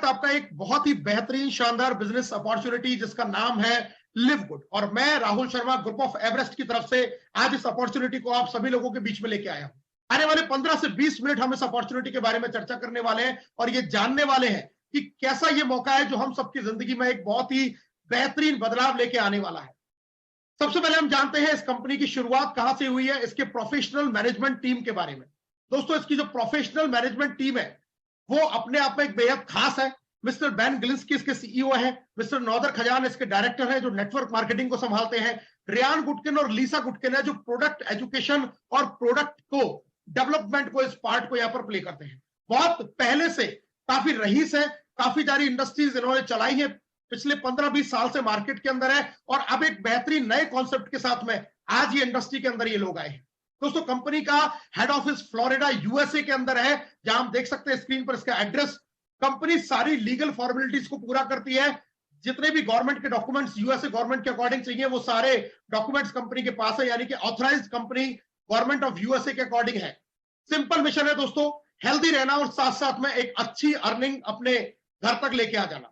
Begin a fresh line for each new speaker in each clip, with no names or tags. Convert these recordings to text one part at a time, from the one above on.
पास आपका एक बहुत ही बेहतरीन शानदार बिजनेस अपॉर्चुनिटी जिसका नाम है लिव गुड, और मैं Rahul Sharma group of Everest की तरफ से आज इस अपॉर्चुनिटी को आप सभी लोगों के बीच में लेके आया हूं। आने वाले 15 से 20 मिनट हम इस अपॉर्चुनिटी के बारे में चर्चा करने वाले हैं और ये जानने वाले हैं कि कैसा ये मौका है जो हम सबकी जिंदगी में एक बहुत ही बेहतरीन बदलाव लेके आने वाला है। सबसे पहले हम जानते हैं इस कंपनी की शुरुआत कहां से हुई है, इसके प्रोफेशनल मैनेजमेंट टीम के बारे में। दोस्तों, इसकी जो प्रोफेशनल मैनेजमेंट टीम है वो अपने आप में एक बेहद खास है। मिस्टर बेन गिलिंस्की इसके सीईओ हैं, मिस्टर नौदर खजान इसके डायरेक्टर हैं जो नेटवर्क मार्केटिंग को संभालते हैं, रियान गुटकिन और लीसा गुटकिन है जो प्रोडक्ट एजुकेशन और प्रोडक्ट को डेवलपमेंट को इस पार्ट को यहां पर प्ले करते हैं। बहुत पहले से काफी रईस है, काफी सारी इंडस्ट्रीज इन्होंने चलाई है, पिछले 15-20 साल से मार्केट के अंदर है और अब एक बेहतरीन नए कॉन्सेप्ट के साथ में आज ये इंडस्ट्री के अंदर ये लोग आए हैं। दोस्तों, कंपनी का हेड ऑफिस फ्लोरिडा यूएसए के अंदर है, जहां हम देख सकते हैं स्क्रीन पर इसका एड्रेस। कंपनी सारी लीगल फॉर्मेलिटीज को पूरा करती है, जितने भी गवर्नमेंट के डॉक्यूमेंट्स यूएसए गवर्नमेंट के अकॉर्डिंग चाहिए वो सारे डॉक्यूमेंट्स कंपनी के पास है, यानी कि authorised company government of USA के अकॉर्डिंग है। सिंपल मिशन है दोस्तों, हेल्दी रहना और साथ साथ में एक अच्छी अर्निंग अपने घर तक लेके आ जाना।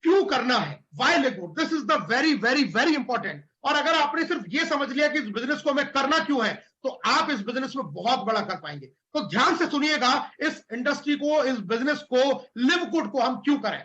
क्यों करना है, why live good, this is the very very very important. और अगर आपने सिर्फ ये समझ लिया कि इस बिजनेस को हमें करना क्यों है तो आप इस बिजनेस में बहुत बड़ा कर पाएंगे। तो ध्यान से सुनिएगा, इस इंडस्ट्री को, इस बिजनेस को, लिव गुड को हम क्यों करें।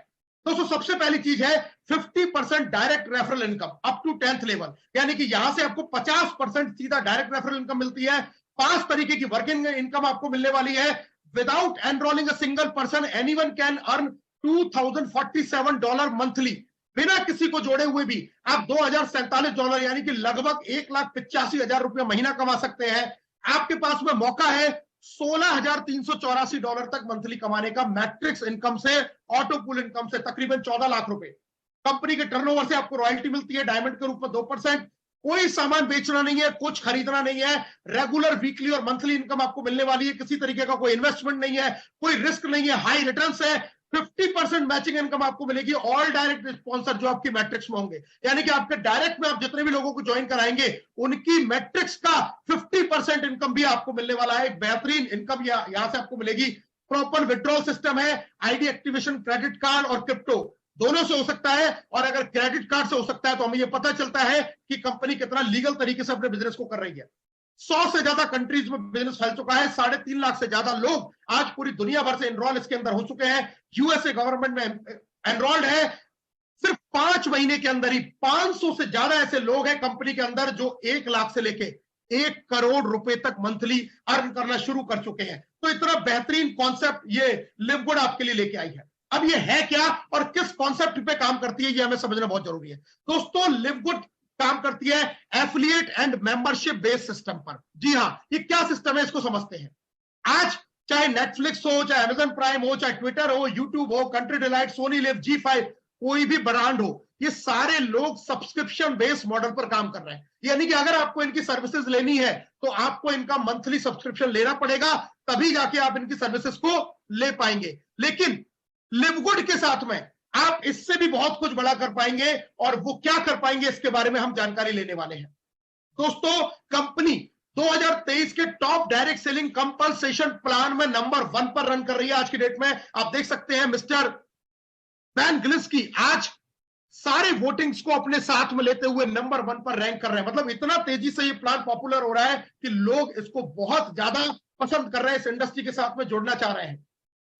दोस्तों, सबसे पहली चीज है 50% direct referral income up to 10th level, यानी कि यहां से आपको 50% सीधा डायरेक्ट रेफरल इनकम मिलती है। 5 तरीके की वर्किंग इनकम आपको मिलने वाली है। Without enrolling a single person anyone can earn $2047 monthly. बिना किसी को जोड़े हुए भी आप $2047 यानी कि लगभग 1,85,000 रुपया महीना कमा सकते हैं। आपके पास में मौका है $16,384 तक मंथली कमाने का मैट्रिक्स इनकम से, ऑटो पूल इनकम से तकरीबन 14 लाख रुपए। कंपनी के टर्नओवर से आपको रॉयल्टी मिलती है डायमंड के रूप में 2%। कोई सामान बेचना नहीं है, कुछ खरीदना नहीं है, रेगुलर वीकली और मंथली इनकम आपको मिलने वाली है। किसी तरीके का कोई इन्वेस्टमेंट नहीं है, कोई रिस्क नहीं है, हाई रिटर्न्स है। 50% मैचिंग इनकम आपको मिलेगी ऑल डायरेक्ट स्पॉन्सर जो आपकी मैट्रिक्स में होंगे, यानी कि आपके डायरेक्ट में आप जितने भी लोगों को ज्वाइन कराएंगे उनकी मैट्रिक्स का 50% इनकम भी आपको मिलने वाला है। एक बेहतरीन इनकम यहां से आपको मिलेगी। प्रॉपर विड्रॉल सिस्टम है, आईडी एक्टिवेशन, क्रेडिट कार्ड और क्रिप्टो दोनों से हो सकता है। और अगर क्रेडिट कार्ड से हो सकता है तो हमें यह पता चलता है कि कंपनी कितना लीगल तरीके से अपने बिजनेस को कर रही है। 100 से ज्यादा कंट्रीज में बिजनेस फैल चुका है। 3.5 लाख से ज्यादा लोग आज पूरी दुनिया भर से एनरोल इसके अंदर हो चुके हैं। यूएसए गवर्नमेंट में एनरोल्ड है। सिर्फ 5 महीने के अंदर ही 500 से ज्यादा ऐसे लोग हैं कंपनी के अंदर जो 1 लाख से लेके 1 करोड़ रुपए तक मंथली अर्न करना शुरू कर चुके हैं। तो इतना बेहतरीन कॉन्सेप्ट ये लिव गुड आपके लिए लेके आई है। अब ये है क्या और किस कॉन्सेप्ट पे काम करती है, ये हमें समझना बहुत जरूरी है। दोस्तों, लिव गुड काम करती है affiliate and membership based system पर। जी हां, ये क्या सिस्टम है इसको समझते हैं। आज चाहे नेटफ्लिक्स हो, चाहे अमेजन प्राइम हो, चाहे ट्विटर हो, यूट्यूब हो, country delight, Soni live, G5, कोई भी ब्रांड हो, ये सारे लोग सब्सक्रिप्शन बेस्ड मॉडल पर काम कर रहे हैं। यानी कि अगर आपको इनकी सर्विसेज लेनी है तो आपको इनका मंथली सब्सक्रिप्शन लेना पड़ेगा, तभी जाके आप इनकी सर्विसेज को ले पाएंगे। लेकिन लिव गुड के साथ में आप इससे भी बहुत कुछ बड़ा कर पाएंगे, और वो क्या कर पाएंगे इसके बारे में हम जानकारी लेने वाले हैं। दोस्तों, कंपनी 2023 के top direct selling compensation plan में नंबर 1 पर रन कर रही है आज की डेट में। आप देख सकते हैं मिस्टर बेन गिलिंस्की आज सारे वोटिंग्स को अपने साथ में लेते हुए नंबर 1 पर रैंक कर रहे हैं। मतलब इतना तेजी से ये प्लान पॉपुलर हो रहा है कि लोग इसको बहुत ज्यादा पसंद कर रहे हैं, इस इंडस्ट्री के साथ में जुड़ना चाह रहे हैं।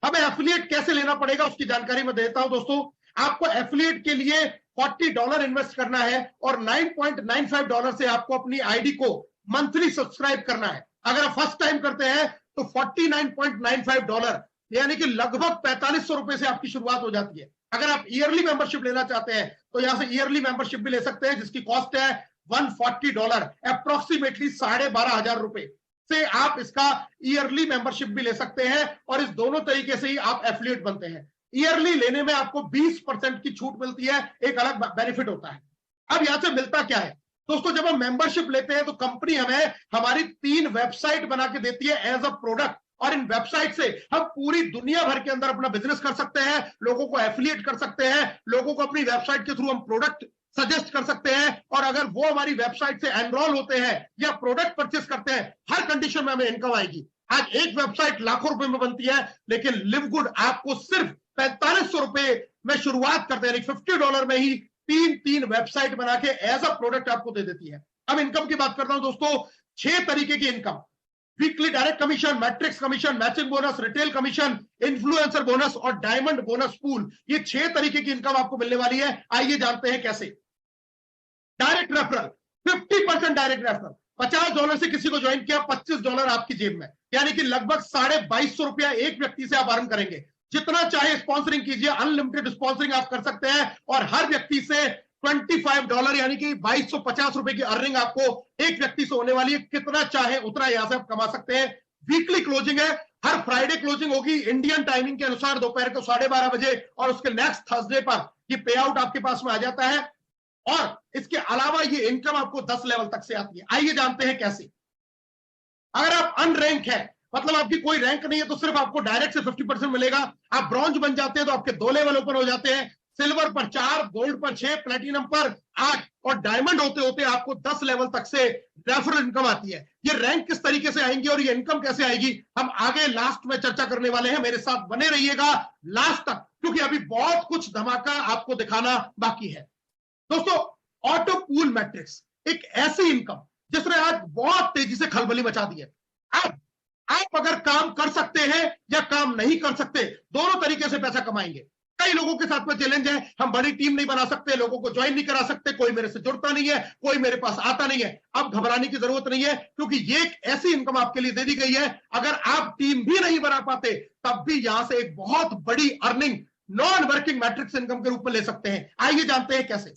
हमें एफिलिएट कैसे लेना पड़ेगा उसकी जानकारी मैं देता हूं। दोस्तों, आपको एफिलिएट के लिए $40 इन्वेस्ट करना है और $9.95 से आपको अपनी आईडी को मंथली सब्सक्राइब करना है। अगर आप फर्स्ट टाइम करते हैं तो $49.95 यानी कि लगभग 4500 रुपए से आपकी शुरुआत हो जाती है। अगर आप ईयरली मेंबरशिप लेना चाहते हैं तो यहां से ईयरली मेंबरशिप भी ले सकते हैं, जिसकी कॉस्ट है $140, अप्रोक्सीमेटली 12,500 रुपए से आप इसका ईयरली मेंबरशिप भी ले सकते हैं। और इस दोनों तरीके से ही आप एफिलिएट बनते हैं। ईयरली लेने में आपको 20% की छूट मिलती है, एक अलग बेनिफिट होता है। अब यहां से मिलता क्या है दोस्तों, जब हम मेंबरशिप लेते हैं तो कंपनी हमें हमारी 3 वेबसाइट बना के देती है एज अ प्रोडक्ट, और इन वेबसाइट से हम पूरी दुनिया भर के अंदर अपना बिजनेस कर सकते हैं, लोगों को एफिलिएट कर सकते हैं, लोगों को अपनी वेबसाइट के थ्रू हम प्रोडक्ट सजेस्ट कर सकते हैं। और अगर वो हमारी वेबसाइट से एनरोल होते हैं या प्रोडक्ट परचेस करते हैं, हर कंडीशन में हमें इनकम आएगी। आज एक वेबसाइट लाखों रुपए में बनती है, लेकिन लिव गुड आपको सिर्फ 4500 रुपए में शुरुआत करते हैं, $50 में ही 3 वेबसाइट बना के एज अ प्रोडक्ट आपको दे देती है। अब इनकम की बात करता हूं दोस्तों, 6 तरीके की income, weekly direct commission, matrix commission, matching bonus, retail commission, influencer bonus और डायमंड बोनस पूल, ये 6 तरीके की इनकम आपको मिलने वाली है। आइए जानते हैं कैसे। डायरेक्ट रेफरल, 50% डायरेक्ट रेफरल, $50 से किसी को ज्वाइन किया, $25 आपकी जेब में, यानी कि लगभग ₹2250 एक व्यक्ति से आप अर्न करेंगे। जितना चाहे स्पॉन्सरिंग कीजिए, अनलिमिटेड स्पॉन्सरिंग आप कर सकते हैं और हर व्यक्ति से $25 यानी कि ₹2250 की अर्निंग आपको एक व्यक्ति से होने वाली है। कितना चाहे उतना यहां से आप कमा सकते हैं। वीकली क्लोजिंग है, हर फ्राइडे क्लोजिंग होगी इंडियन टाइमिंग के अनुसार दोपहर को 12:30 बजे और उसके नेक्स्ट थर्सडे पर ये पे आउट आपके पास में आ जाता है। और इसके अलावा ये इनकम आपको 10 लेवल तक से आती है। आइए जानते हैं कैसे। अगर आप अनरैंक है, मतलब आपकी कोई रैंक नहीं है, तो सिर्फ आपको डायरेक्ट से 50% मिलेगा। आप ब्रॉन्ज बन जाते हैं तो आपके 2 लेवल ओपन हो जाते हैं, सिल्वर पर 4, गोल्ड पर 6, प्लेटिनम पर 8 और डायमंड होते होते आपको 10 लेवल तक से रेफरल इनकम आती है। ये रैंक किस तरीके से आएंगी और ये इनकम कैसे आएगी, हम आगे लास्ट में चर्चा करने वाले हैं। मेरे साथ बने रहिएगा लास्ट तक, क्योंकि अभी बहुत कुछ धमाका आपको दिखाना बाकी है। दोस्तों, ऑटो पूल मैट्रिक्स एक ऐसी इनकम जिसने आज बहुत तेजी से खलबली मचा दी है। अब आप अगर काम कर सकते हैं या काम नहीं कर सकते, दोनों तरीके से पैसा कमाएंगे। कई लोगों के साथ में चैलेंज है, हम बड़ी टीम नहीं बना सकते, लोगों को ज्वाइन नहीं करा सकते, कोई मेरे से जुड़ता नहीं है, कोई मेरे पास आता नहीं है। अब घबराने की जरूरत नहीं है, क्योंकि ये एक ऐसी इनकम आपके लिए दे दी गई है। अगर आप टीम भी नहीं बना पाते, तब भी यहां से एक बहुत बड़ी earning non working matrix income के रूप में ले सकते हैं। आइए जानते हैं कैसे।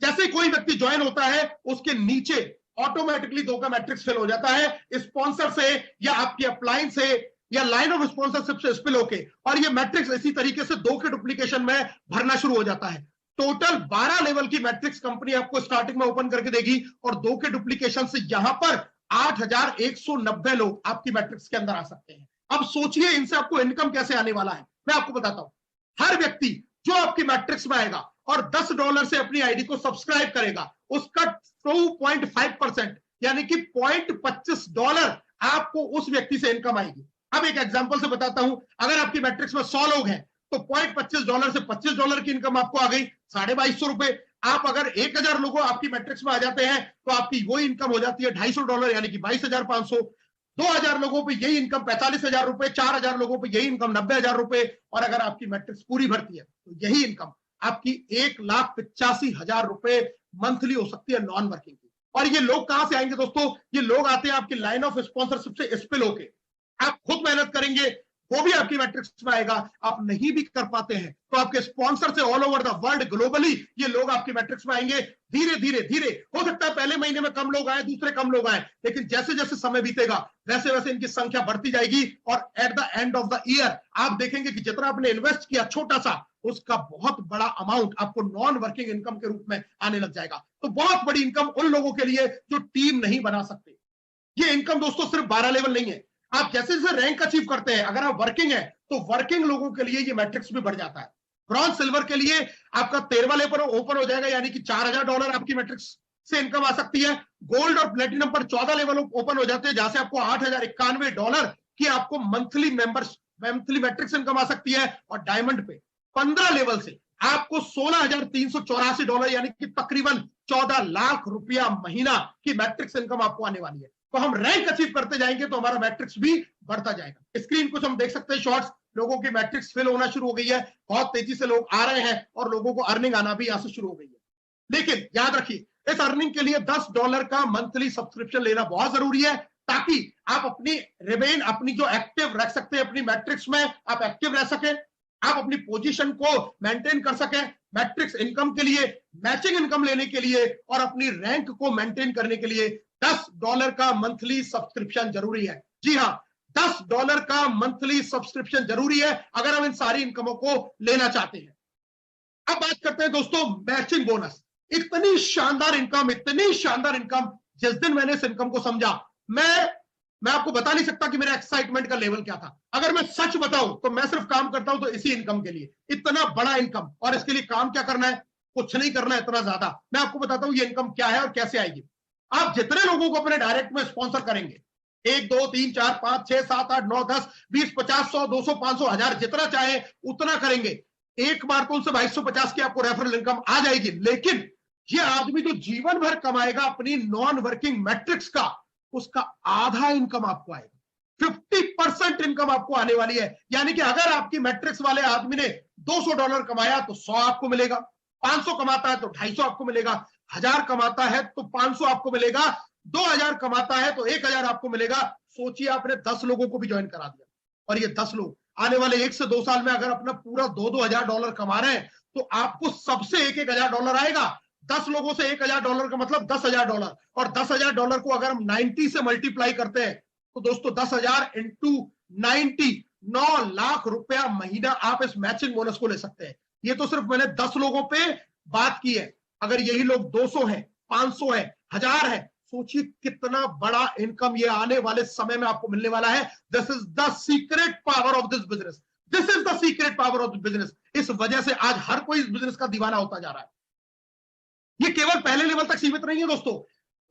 जैसे कोई व्यक्ति ज्वाइन होता है, उसके नीचे ऑटोमेटिकली 2 का मैट्रिक्स फिल हो जाता है, स्पॉन्सर से या आपकी अपलाइन से या लाइन ऑफ स्पॉन्सरशिप से स्पिल होके, और ये मैट्रिक्स इसी तरीके से 2 के डुप्लीकेशन में भरना शुरू हो जाता है। टोटल 12 लेवल की मैट्रिक्स कंपनी आपको स्टार्टिंग में ओपन करके देगी और 2 के डुप्लीकेशन से यहां पर 8190 लोग आपकी मैट्रिक्स के अंदर आ सकते हैं। अब सोचिए इनसे आपको इनकम कैसे आने वाला है, मैं आपको बताता हूं। हर व्यक्ति जो आपकी मैट्रिक्स में आएगा और $10 से अपनी आईडी को सब्सक्राइब करेगा, उसका 2.5% यानी कि $0.25 आपको उस व्यक्ति से इनकम आएगी। अब एक एग्जांपल से बताता हूं, अगर आपकी मैट्रिक्स में 100 लोग हैं तो $0.25 से $25 की इनकम आपको आ गई, ₹2250। आप अगर 1000 लोगों आपकी मैट्रिक्स में आ जाते हैं तो आपकी वही इनकम हो जाती है $250 यानी कि 22,500। 2000 लोगों पे यही इनकम ₹45,000, 4000 लोगों पे यही इनकम ₹90,000, और अगर आपकी मैट्रिक्स पूरी भरती है तो यही इनकम आपकी ₹1,85,000 मंथली हो सकती है नॉन वर्किंग की। और ये लोग कहां से आएंगे दोस्तों, ये लोग आते हैं आपकी लाइन ऑफ स्पॉन्सरशिप से स्पिल होके। आप खुद मेहनत करेंगे, वो भी आपकी मैट्रिक्स में आएगा। आप नहीं भी कर पाते हैं तो आपके स्पॉन्सर से all over the world globally ये लोग आपकी मैट्रिक्स में आएंगे। धीरे धीरे धीरे हो सकता है पहले महीने में कम लोग आए, दूसरे कम लोग आए, लेकिन जैसे जैसे समय बीतेगा वैसे वैसे इनकी संख्या बढ़ती जाएगी और at the end of the year आप देखेंगे कि जितना आपने इन्वेस्ट किया छोटा सा, उसका बहुत बड़ा अमाउंट आपको नॉन वर्किंग इनकम के रूप में आने लग जाएगा। तो बहुत बड़ी इनकम उन लोगों के लिए जो टीम नहीं बना सकते। ये इनकम दोस्तों सिर्फ 12 लेवल नहीं है, आप जैसे जैसे रैंक अचीव करते हैं, अगर आप वर्किंग है तो वर्किंग लोगों के लिए ये मैट्रिक्स भी बढ़ जाता है। ब्रॉन्ज सिल्वर के लिए आपका 13वां लेवल ओपन हो जाएगा, यानी कि $4000 आपकी मैट्रिक्स से इनकम आ सकती है। गोल्ड और प्लेटिनम पर 14 लेवल ओपन हो जाते हैं, जहां से आपको $8091 की आपको मंथली मैट्रिक्स इनकम आ सकती है। और डायमंड पे 15 लेवल से आपको $16,384 यानी कि तकरीबन ₹14 लाख महीना की मैट्रिक्स इनकम आपको आने वाली है। तो हम रैंक अचीव करते जाएंगे तो हमारा मैट्रिक्स भी बढ़ता जाएगा। स्क्रीन कुछ हम देख सकते हैं शॉर्ट्स, लोगों की मैट्रिक्स फिल होना शुरू हो गई है, बहुत तेजी से लोग आ रहे हैं और लोगों को अर्निंग आना भी यहां से शुरू हो गई है। लेकिन याद रखिए, इस अर्निंग के लिए $10 का मंथली सब्सक्रिप्शन लेना बहुत जरूरी है, ताकि आप अपनी जो एक्टिव रख सकते हैं अपनी मैट्रिक्स में, आप एक्टिव रह सकें, आप अपनी पोजीशन को मेंटेन कर सकें मैट्रिक्स इनकम के लिए, मैचिंग इनकम लेने के लिए और अपनी रैंक को मेंटेन करने के लिए $10 का मंथली सब्सक्रिप्शन जरूरी है। जी हां, $10 का मंथली सब्सक्रिप्शन जरूरी है अगर हम इन सारी इनकमों को लेना चाहते हैं। अब बात करते हैं दोस्तों मैचिंग बोनस। इतनी शानदार इनकम, जिस दिन मैंने इस इनकम को समझा, मैं आपको बता नहीं सकता कि मेरा एक्साइटमेंट का लेवल क्या था। अगर मैं सच बताऊं तो मैं सिर्फ काम करता हूं तो इसी इनकम के लिए, इतना बड़ा इनकम, और इसके लिए काम क्या करना है, कुछ नहीं करना है इतना ज्यादा। मैं आपको बताता हूं ये इनकम क्या है और कैसे आएगी। आप जितने लोगों को अपने डायरेक्ट में स्पॉन्सर करेंगे, 1 2 3 4 5 6 7 8 9 10 20 50 100 200 500 1000 जितना चाहे उतना करेंगे, एक बार तो उनसे 2250 की आपको रेफरल इनकम आ जाएगी, लेकिन ये आदमी जो जीवन भर कमाएगा अपनी नॉन वर्किंग मैट्रिक्स का, उसका आधा इनकम आपको आएगा, 50% इनकम आपको आने वाली है। यानी कि अगर आपकी मैट्रिक्स वाले आदमी ने $200 कमाया तो 100 आपको मिलेगा, 500 कमाता है तो 250 आपको मिलेगा, 1000 कमाता है तो 500 आपको मिलेगा, 2000 कमाता है तो 1000 आपको मिलेगा। सोचिए आपने 10 लोगों को भी ज्वाइन करा दिया, और ये 10 लोग आने वाले 1 से 2 साल में अगर अपना पूरा $2,000 कमा रहे हैं तो आपको सबसे $1,000 आएगा। 10 लोगों से $1,000 का मतलब $10,000, और $10,000 को अगर हम 90 से मल्टीप्लाई करते हैं तो दोस्तों 10,000 इंटू 90, 9 लाख रुपया महीना आप इस मैचिंग बोनस को ले सकते हैं। ये तो सिर्फ मैंने 10 लोगों पे बात की है। अगर यही लोग 200 है, 500 है, 1000 है, सोचिए कितना बड़ा इनकम ये आने वाले समय में आपको मिलने वाला है। This is the secret power of this business, this is the secret power of this business. इस वजह से आज हर कोई इस बिजनेस का दीवाना होता जा रहा है। ये केवल पहले लेवल तक सीमित नहीं है दोस्तों,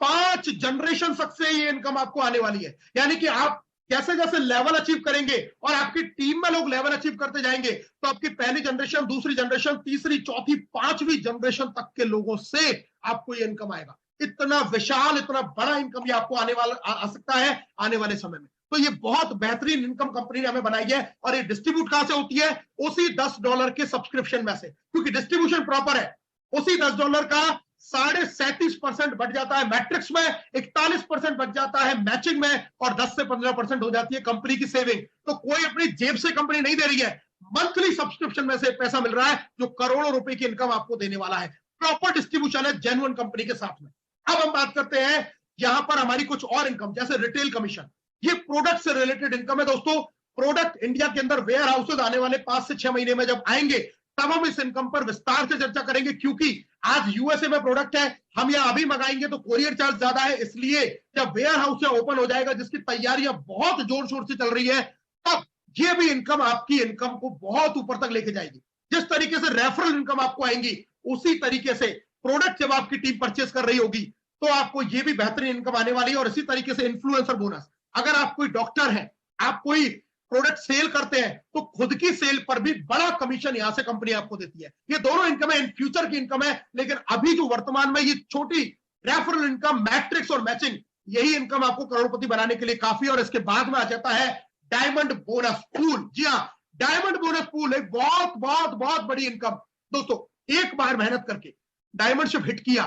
5 जनरेशन तक से ये इनकम आपको आने वाली है। यानी कि आप जैसे जैसे लेवल अचीव करेंगे और आपकी टीम में लोग लेवल अचीव करते जाएंगे तो आपकी पहली जनरेशन, दूसरी जनरेशन, तीसरी, चौथी, 5वीं जनरेशन तक के लोगों से आपको ये इनकम आएगा। इतना विशाल, इतना बड़ा इनकम ये आपको आने वाला आ सकता है आने वाले समय में। तो ये बहुत बेहतरीन इनकम कंपनी ने हमें बनाई है, और ये डिस्ट्रीब्यूट कहां से होती है? उसी $10 के सब्सक्रिप्शन में से, क्योंकि डिस्ट्रीब्यूशन प्रॉपर है। उसी $10 का 37.5% बढ़ जाता है मैट्रिक्स में, 41% बच जाता है मैचिंग में, और 10 से 15% हो जाती है कंपनी की सेविंग। तो कोई अपनी जेब से कंपनी नहीं दे रही है, मंथली सब्सक्रिप्शन में से पैसा मिल रहा है जो करोड़ों रुपए की इनकम आपको देने वाला है। प्रॉपर डिस्ट्रीब्यूशन है जेन्युइन कंपनी के साथ में। अब हम बात करते हैं यहां पर हमारी कुछ और इनकम, जैसे रिटेल कमीशन। ये प्रोडक्ट से रिलेटेड इनकम है दोस्तों। प्रोडक्ट इंडिया के अंदर वेयर हाउसेज आने वाले 5 से 6 महीने में जब आएंगे तब हम इस इनकम पर विस्तार से चर्चा करेंगे, क्योंकि आज यूएसए में प्रोडक्ट है, हम यहां अभी मंगाएंगे तो कोरियर चार्ज ज्यादा है। इसलिए जब वेयर हाउस ओपन हो जाएगा, जिसकी तैयारियां बहुत जोर शोर से चल रही है, तब ये भी इनकम आपकी इनकम को बहुत ऊपर तक लेके जाएगी। जिस तरीके से रेफरल इनकम आपको आएंगी, उसी तरीके से प्रोडक्ट जब आपकी टीम परचेस कर रही होगी तो आपको ये भी बेहतरीन इनकम आने वाली है। और इसी तरीके से इन्फ्लुएंसर बोनस, अगर आप कोई डॉक्टर हैं, आप कोई प्रोडक्ट सेल करते हैं, तो खुद की सेल पर भी बड़ा कमीशन यहां से कंपनी आपको देती है। ये दोनों इनकम है, इन फ्यूचर की इनकम है, लेकिन अभी जो वर्तमान में ये छोटी रेफरल इनकम, मैट्रिक्स और मैचिंग, यही इनकम आपको करोड़पति बनाने के लिए काफी। और इसके बाद में आ जाता है डायमंड बोनस पूल। जी हाँ, डायमंड बोनस पूल एक बहुत बहुत बहुत बड़ी इनकम। दोस्तों, एक बार मेहनत करके डायमंडशिप हिट किया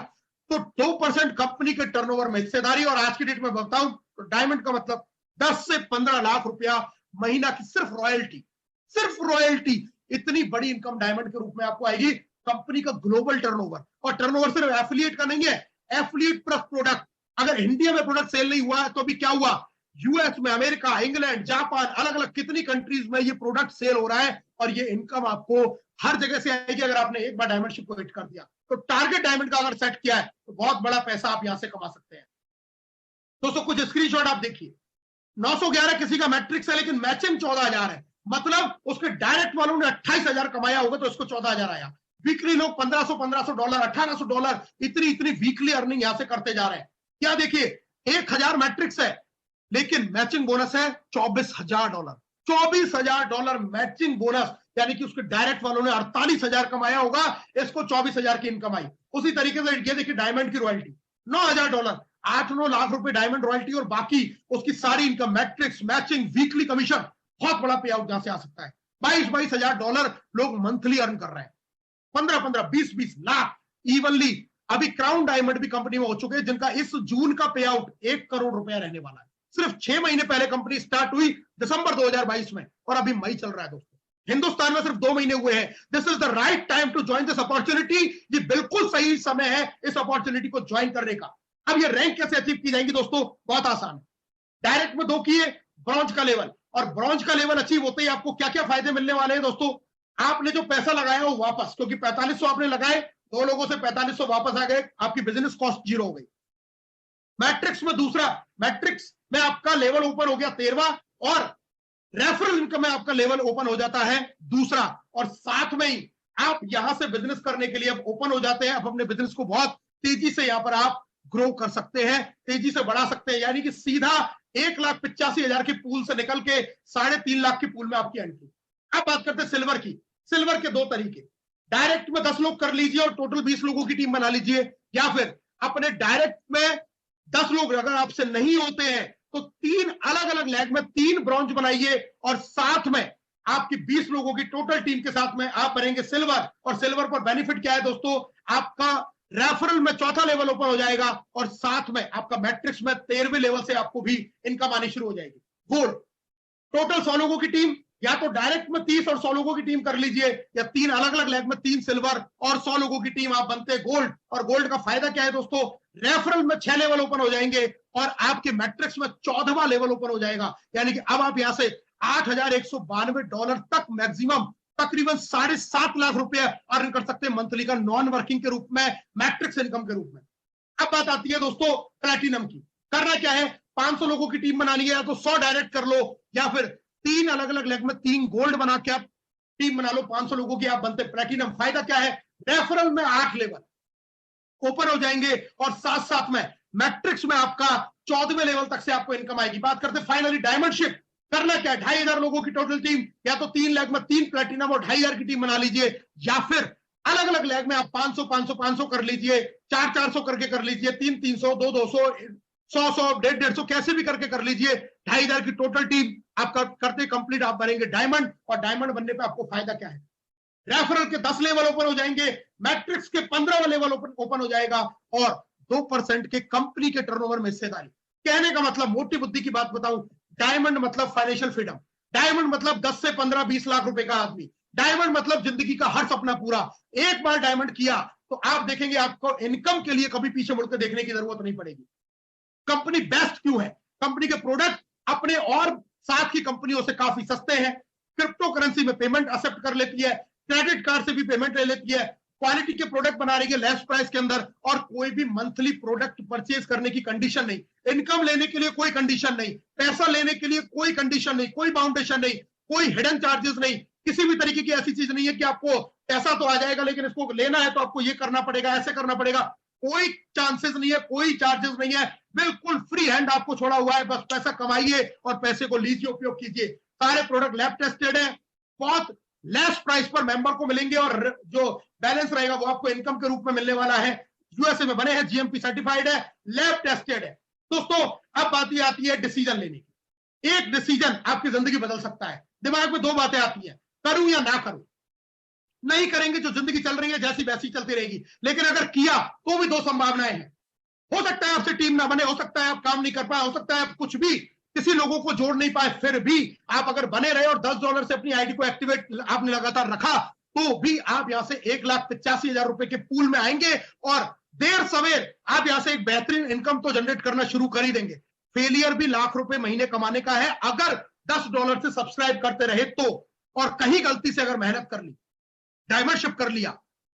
तो 2% कंपनी के टर्नओवर में हिस्सेदारी, और आज की डेट में बताऊं तो डायमंड का मतलब 10 से 15 लाख रुपया महीना की सिर्फ रॉयल्टी, सिर्फ रॉयल्टी। इतनी बड़ी इनकम डायमंड के रूप में आपको आएगी। कंपनी का ग्लोबल टर्नओवर, और टर्नओवर सिर्फ एफिलिएट का नहीं है, एफिलिएट प्लस प्रोडक्ट। अगर इंडिया में प्रोडक्ट सेल नहीं हुआ है तो अभी क्या हुआ, यूएस में, अमेरिका, इंग्लैंड, जापान, अलग अलग कितनी कंट्रीज में ये प्रोडक्ट सेल हो रहा है, और ये इनकम आपको हर जगह से आएगी अगर आपने एक बार डायमंडशिप को हिट कर दिया। तो टारगेट डायमंड का अगर सेट किया है तो बहुत बड़ा पैसा आप यहां से कमा सकते हैं। दोस्तों, कुछ स्क्रीनशॉट आप देखिए। 911 किसी का मैट्रिक्स है, लेकिन मैचिंग 14,000 है। मतलब उसके डायरेक्ट वालों ने 28,000 कमाया होगा तो इसको 14,000 आया। वीकली लोग $1,500, $1,500, $1,800 इतनी वीकली अर्निंग यहां से करते जा रहे हैं। क्या देखिए, 1,000 मैट्रिक्स है, लेकिन मैचिंग बोनस है $24,000। $24,000 मैचिंग बोनस, यानी कि उसके डायरेक्ट वालों ने 48,000 कमाया होगा, इसको 24,000 की इनकम आई। उसी तरीके से ये देखिए डायमंड की रॉयल्टी $9,000, 8-9 लाख रुपए डायमंड रॉयल्टी, और बाकी उसकी सारी income, matrix, matching, weekly commission, बहुत बड़ा पे आउट यहां से आ सकता है। $22,000 लोग मंथली अर्न कर रहे हैं, 15-15, 20-20 लाख इवनली। अभी क्राउन डायमंड भी कंपनी में हो चुके हैं, जिनका इस जून का पे आउट 1 करोड़ रुपया रहने वाला है। सिर्फ 6 महीने पहले कंपनी स्टार्ट हुई दिसंबर 2022 में, और अभी मई चल रहा है दोस्तों। हिंदुस्तान में सिर्फ 2 महीने हुए हैं। This is the right time to join this opportunity. ये बिल्कुल सही समय है इस अपॉर्चुनिटी को ज्वाइन करने का। अब ये रैंक कैसे अचीव की जाएगी दोस्तों? बहुत आसान है। डायरेक्ट में 2 किए, ब्रॉन्ज का लेवल, और ब्रॉन्ज का लेवल अचीव होते ही आपको क्या क्या फायदे मिलने वाले हैं दोस्तों? आपने जो पैसा लगाया वो वापस, क्योंकि 4500 आपने लगाए, 2 लोगों से 4500 वापस आ गए, आपकी बिजनेस कॉस्ट 0 हो गई। मैट्रिक्स में दूसरा, मैट्रिक्स में आपका लेवल ओपन हो गया 13वां, और रेफरल इनकम में आपका लेवल ओपन हो जाता है दूसरा, और साथ में ही आप यहां से बिजनेस करने के लिए अब ओपन हो जाते हैं। अब अपने बिजनेस को बहुत तेजी से यहां पर आप ग्रो कर सकते हैं, तेजी से बढ़ा सकते हैं। यानी कि सीधा 1,85,000 की पूल से निकल के 3.5 लाख की पूल में आपकी एंट्री। अब बात करते हैं सिल्वर की। सिल्वर के दो तरीके, डायरेक्ट में 10 लोग कर लीजिए और टोटल 20 लोगों की टीम बना लीजिए, या फिर अपने डायरेक्ट में 10 लोग अगर आपसे नहीं होते हैं तो 3 अलग अलग लेग में 3 ब्रॉन्ज बनाइए और साथ में आपकी 20 लोगों की टोटल टीम के साथ में आप बनेंगे सिल्वर। और सिल्वर पर बेनिफिट क्या है दोस्तों, आपका रेफरल में चौथा लेवल ओपन हो जाएगा और साथ में आपका मैट्रिक्स में 13वें लेवल से आपको भी इनकम आनी शुरू हो जाएगी। गोल्ड, टोटल 100 लोगों की टीम, या तो डायरेक्ट में 30 और 100 लोगों की टीम कर लीजिए, या 3 अलग अलग लेग में 3 सिल्वर और 100 लोगों की टीम, आप बनते गोल्ड। और गोल्ड का फायदा क्या है दोस्तों, रेफरल में 6 लेवल ओपन हो जाएंगे और आपके मैट्रिक्स में 14वां लेवल ओपन हो जाएगा। यानी कि अब आप यहां से $8,192 तक मैक्सिमम तकरीबन 7.5 लाख रुपए अर्न कर सकते हैं मंथली का, नॉन वर्किंग के रूप में, मैट्रिक्स इनकम के रूप में। अब बात आती है दोस्तों प्लैटिनम की। करना क्या है, 500 लोगों की टीम बनानी है, या तो 100 डायरेक्ट कर लो, या फिर 3 अलग अलग लेग में 3 गोल्ड बना के आप टीम बना लो 500 लोगों की, आप बनते प्लैटिनम। फायदा क्या है, रेफरल में 8 लेवल ओपन हो जाएंगे और साथ साथ में मैट्रिक्स में आपका 14वें लेवल तक से आपको इनकम आएगी। बात करते फाइनली डायमंड शिप। करना क्या है, 2,500 लोगों की टोटल टीम, या तो 3 लेग में 3 प्लैटिनम और 2,500 की टीम बना लीजिए, या फिर अलग अलग लेग में आप 500 500 500 कर लीजिए, 400 करके कर लीजिए, 300 200 100 150 कैसे भी करके कर लीजिए। 2,500 की टोटल टीम आपका करते कंप्लीट आप बनेंगे डायमंड। और डायमंड बनने पे आपको फायदा क्या है, रेफरल के 10 लेवल ओपन हो जाएंगे, मैट्रिक्स के 15वां लेवल ओपन हो जाएगा और 2% के कंपनी के टर्नओवर में हिस्सेदारी। कहने का मतलब, मोटी बुद्धि की बात बताऊं, डायमंड मतलब फाइनेंशियल फ्रीडम, डायमंड मतलब 10 से 15 20 लाख रुपए का आदमी, डायमंड मतलब जिंदगी का हर सपना पूरा। एक बार डायमंड किया तो आप देखेंगे आपको इनकम के लिए कभी पीछे मुड़कर देखने की जरूरत नहीं पड़ेगी। कंपनी बेस्ट क्यों है, कंपनी के प्रोडक्ट अपने और साथ की कंपनियों से काफी सस्ते हैं, क्रिप्टो करेंसी में पेमेंट एक्सेप्ट कर लेती है, क्रेडिट कार्ड से भी पेमेंट ले लेती है, क्वालिटी के प्रोडक्ट बना रही है लेस प्राइस के अंदर, और कोई भी मंथली प्रोडक्ट परचेज करने की कंडीशन नहीं, इनकम लेने के लिए कोई कंडीशन नहीं, पैसा लेने के लिए कोई कंडीशन नहीं, कोई बाउंडेशन नहीं, कोई हिडन चार्जेस नहीं, किसी भी तरीके की ऐसी चीज नहीं है कि आपको पैसा तो आ जाएगा लेकिन इसको लेना है तो आपको ये करना पड़ेगा, ऐसे करना पड़ेगा। कोई चांसेस नहीं है, कोई चार्जेस नहीं है, बिल्कुल फ्री हैंड आपको छोड़ा हुआ है। बस पैसा कमाइए और पैसे को लीजिए, उपयोग कीजिए। सारे प्रोडक्ट लैब टेस्टेड है, बहुत लेस प्राइस पर मेंबर को मिलेंगे और जो बैलेंस रहेगा वो आपको इनकम के रूप में मिलने वाला है। यूएसए में बने हैं, जीएमपी सर्टिफाइड है, लैब टेस्टेड है। दोस्तों अब बात ये आती है डिसीजन लेने की। एक डिसीजन आपकी जिंदगी बदल सकता है। दिमाग में 2 बातें आती हैं, करूं या ना करूं। नहीं करेंगे जो जिंदगी चल रही है जैसी वैसी चलती रहेगी, लेकिन अगर किया तो भी 2 संभावनाएं हैं। हो सकता है आपसे टीम ना बने, हो सकता है आप काम नहीं कर पाए, हो सकता है आप कुछ भी किसी लोगों को जोड़ नहीं पाए, फिर भी आप अगर बने रहे और $10 से अपनी आईडी को एक्टिवेट आपने लगातार रखा तो भी आप यहां से 1,85,000 रुपए के पूल में आएंगे और देर सवेर आप यहां से एक बेहतरीन इनकम तो जनरेट करना शुरू कर ही देंगे। फेलियर भी लाख रुपए महीने कमाने का है अगर $10 से सब्सक्राइब करते रहे तो, और कहीं गलती से अगर मेहनत कर ली, डायमंडशिप कर लिया,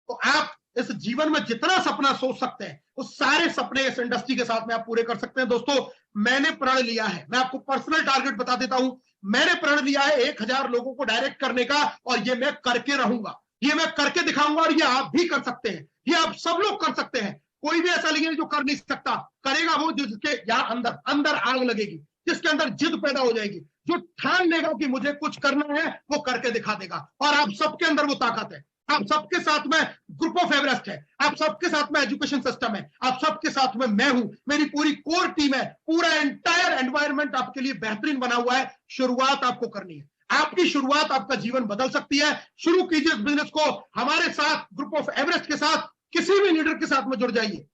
तो आप इस जीवन में जितना सपना सोच सकते हैं वो सारे सपने इस इंडस्ट्री के साथ में आप पूरे कर सकते हैं। दोस्तों मैंने प्रण लिया है, मैं आपको पर्सनल टारगेट बता देता हूं, मैंने प्रण लिया है 1,000 लोगों को डायरेक्ट करने का, और ये मैं करके रहूंगा, ये मैं करके दिखाऊंगा, और ये आप भी कर सकते हैं, ये आप सब लोग कर सकते हैं। कोई भी ऐसा नहीं है जो कर नहीं सकता, करेगा वो जिसके यहाँ अंदर अंदर आग लगेगी, जिसके अंदर जिद पैदा हो जाएगी, जो ठान लेगा कि मुझे कुछ करना है वो करके दिखा देगा। और आप सबके अंदर वो ताकत है, आप सबके साथ में ग्रुप ऑफ एवरेस्ट है, आप सबके साथ में एजुकेशन सिस्टम है, आप सबके साथ में मैं हूं, मेरी पूरी कोर टीम है, पूरा एंटायर एनवायरनमेंट आपके लिए बेहतरीन बना हुआ है। शुरुआत आपको करनी है, आपकी शुरुआत आपका जीवन बदल सकती है। शुरू कीजिए इस बिजनेस को हमारे साथ, ग्रुप ऑफ एवरेस्ट के साथ, किसी भी लीडर के साथ में जुड़ जाइए,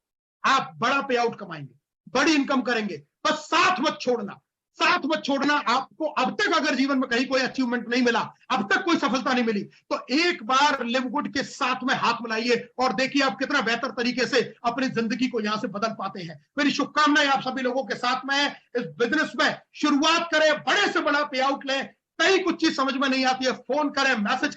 आप बड़ा पे आउट कमाएंगे, बड़ी इनकम करेंगे। बस साथ मत छोड़ना, साथ मत छोड़ना। आपको अब तक अगर जीवन में कहीं कोई अचीवमेंट नहीं मिला, अब तक कोई सफलता नहीं मिली, तो एक बार लिव गुड के साथ में हाथ मिलाइए और देखिए आप कितना बेहतर तरीके से अपनी जिंदगी को यहां से बदल पाते हैं। मेरी शुभकामनाएं आप सभी लोगों के साथ में है। इस बिजनेस में शुरुआत करें, बड़े से बड़ा पे आउट लें। कहीं कुछ चीज समझ में नहीं आती है, फोन करें, मैसेज